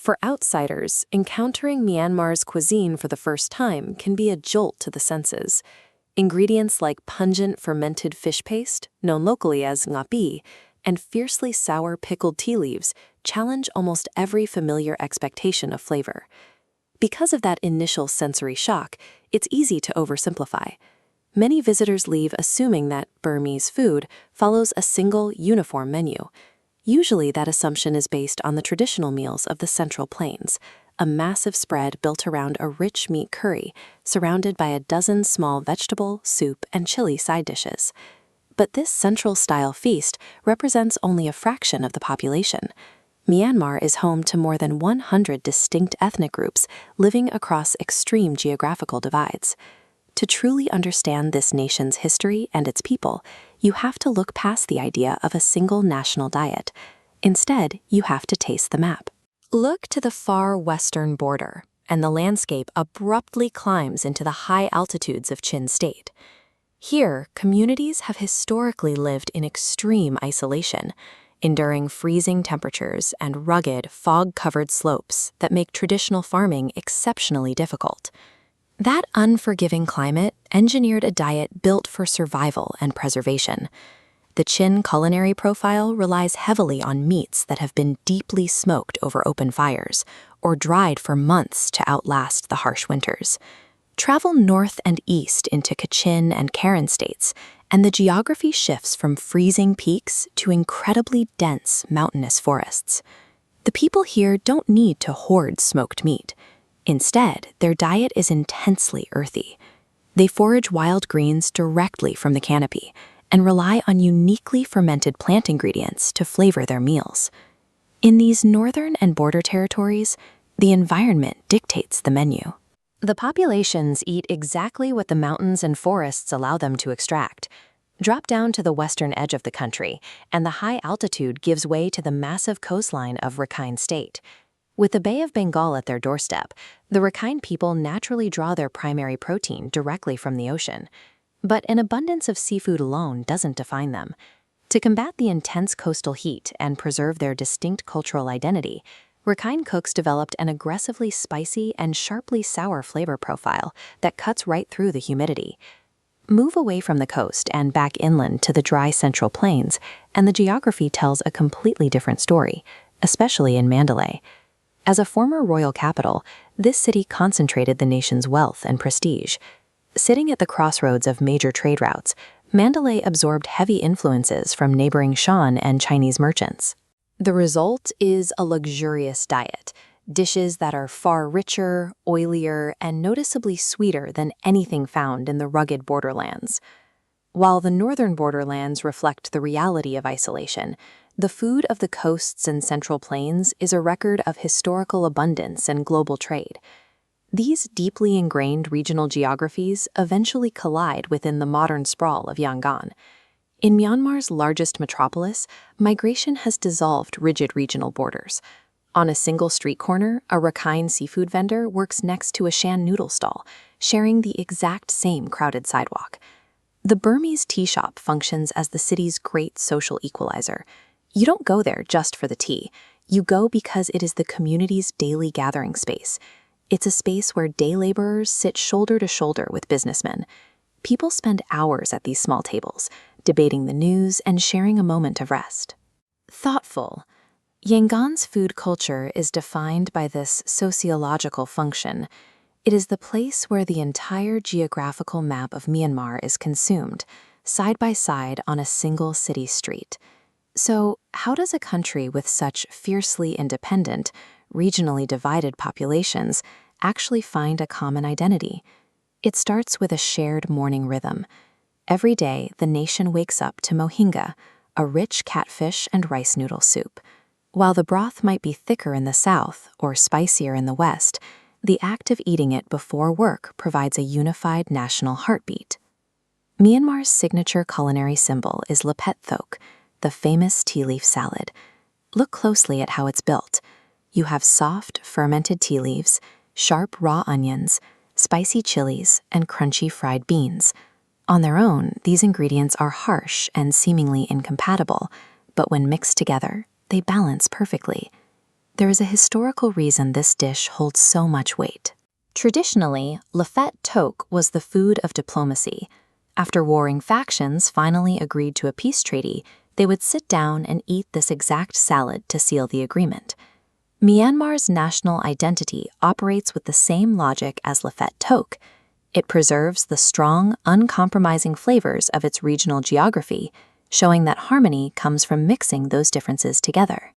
For outsiders, encountering Myanmar's cuisine for the first time can be a jolt to the senses. Ingredients like pungent fermented fish paste, known locally as ngapi, and fiercely sour pickled tea leaves challenge almost every familiar expectation of flavor. Because of that initial sensory shock, it's easy to oversimplify. Many visitors leave assuming that Burmese food follows a single, uniform menu. Usually that assumption is based on the traditional meals of the Central Plains, a massive spread built around a rich meat curry, surrounded by a dozen small vegetable, soup, and chili side dishes. But this Central-style feast represents only a fraction of the population. Myanmar is home to more than 100 distinct ethnic groups living across extreme geographical divides. To truly understand this nation's history and its people, you have to look past the idea of a single national diet. Instead, you have to taste the map. Look to the far western border, and the landscape abruptly climbs into the high altitudes of Chin State. Here, communities have historically lived in extreme isolation, enduring freezing temperatures and rugged, fog-covered slopes that make traditional farming exceptionally difficult. That unforgiving climate engineered a diet built for survival and preservation. The Chin culinary profile relies heavily on meats that have been deeply smoked over open fires or dried for months to outlast the harsh winters. Travel north and east into Kachin and Karen states, and the geography shifts from freezing peaks to incredibly dense mountainous forests. The people here don't need to hoard smoked meat. Instead, their diet is intensely earthy. They forage wild greens directly from the canopy and rely on uniquely fermented plant ingredients to flavor their meals. In these northern and border territories, the environment dictates the menu. The populations eat exactly what the mountains and forests allow them to extract. Drop down to the western edge of the country, and the high altitude gives way to the massive coastline of Rakhine State. With the Bay of Bengal at their doorstep, the Rakhine people naturally draw their primary protein directly from the ocean. But an abundance of seafood alone doesn't define them. To combat the intense coastal heat and preserve their distinct cultural identity, Rakhine cooks developed an aggressively spicy and sharply sour flavor profile that cuts right through the humidity. Move away from the coast and back inland to the dry Central Plains, and the geography tells a completely different story, especially in Mandalay. As a former royal capital, this city concentrated the nation's wealth and prestige. Sitting at the crossroads of major trade routes, Mandalay absorbed heavy influences from neighboring Shan and Chinese merchants. The result is a luxurious diet, dishes that are far richer, oilier, and noticeably sweeter than anything found in the rugged borderlands. While the northern borderlands reflect the reality of isolation, the food of the coasts and Central Plains is a record of historical abundance and global trade. These deeply ingrained regional geographies eventually collide within the modern sprawl of Yangon. In Myanmar's largest metropolis, migration has dissolved rigid regional borders. On a single street corner, a Rakhine seafood vendor works next to a Shan noodle stall, sharing the exact same crowded sidewalk. The Burmese tea shop functions as the city's great social equalizer. You don't go there just for the tea. You go because it is the community's daily gathering space. It's a space where day laborers sit shoulder to shoulder with businessmen. People spend hours at these small tables, debating the news and sharing a moment of rest. Thoughtful. Yangon's food culture is defined by this sociological function. It is the place where the entire geographical map of Myanmar is consumed, side by side on a single city street. So, how does a country with such fiercely independent, regionally divided populations actually find a common identity? It starts with a shared morning rhythm. Every day, the nation wakes up to mohinga, a rich catfish and rice noodle soup. While the broth might be thicker in the south or spicier in the west, the act of eating it before work provides a unified national heartbeat. Myanmar's signature culinary symbol is lepet thok, the famous tea leaf salad. Look closely at how it's built. You have soft, fermented tea leaves, sharp raw onions, spicy chilies, and crunchy fried beans. On their own, these ingredients are harsh and seemingly incompatible, but when mixed together, they balance perfectly. There is a historical reason this dish holds so much weight. Traditionally, lefet toque was the food of diplomacy. After warring factions finally agreed to a peace treaty, they would sit down and eat this exact salad to seal the agreement. Myanmar's national identity operates with the same logic as lefet toque. It preserves the strong, uncompromising flavors of its regional geography, showing that harmony comes from mixing those differences together.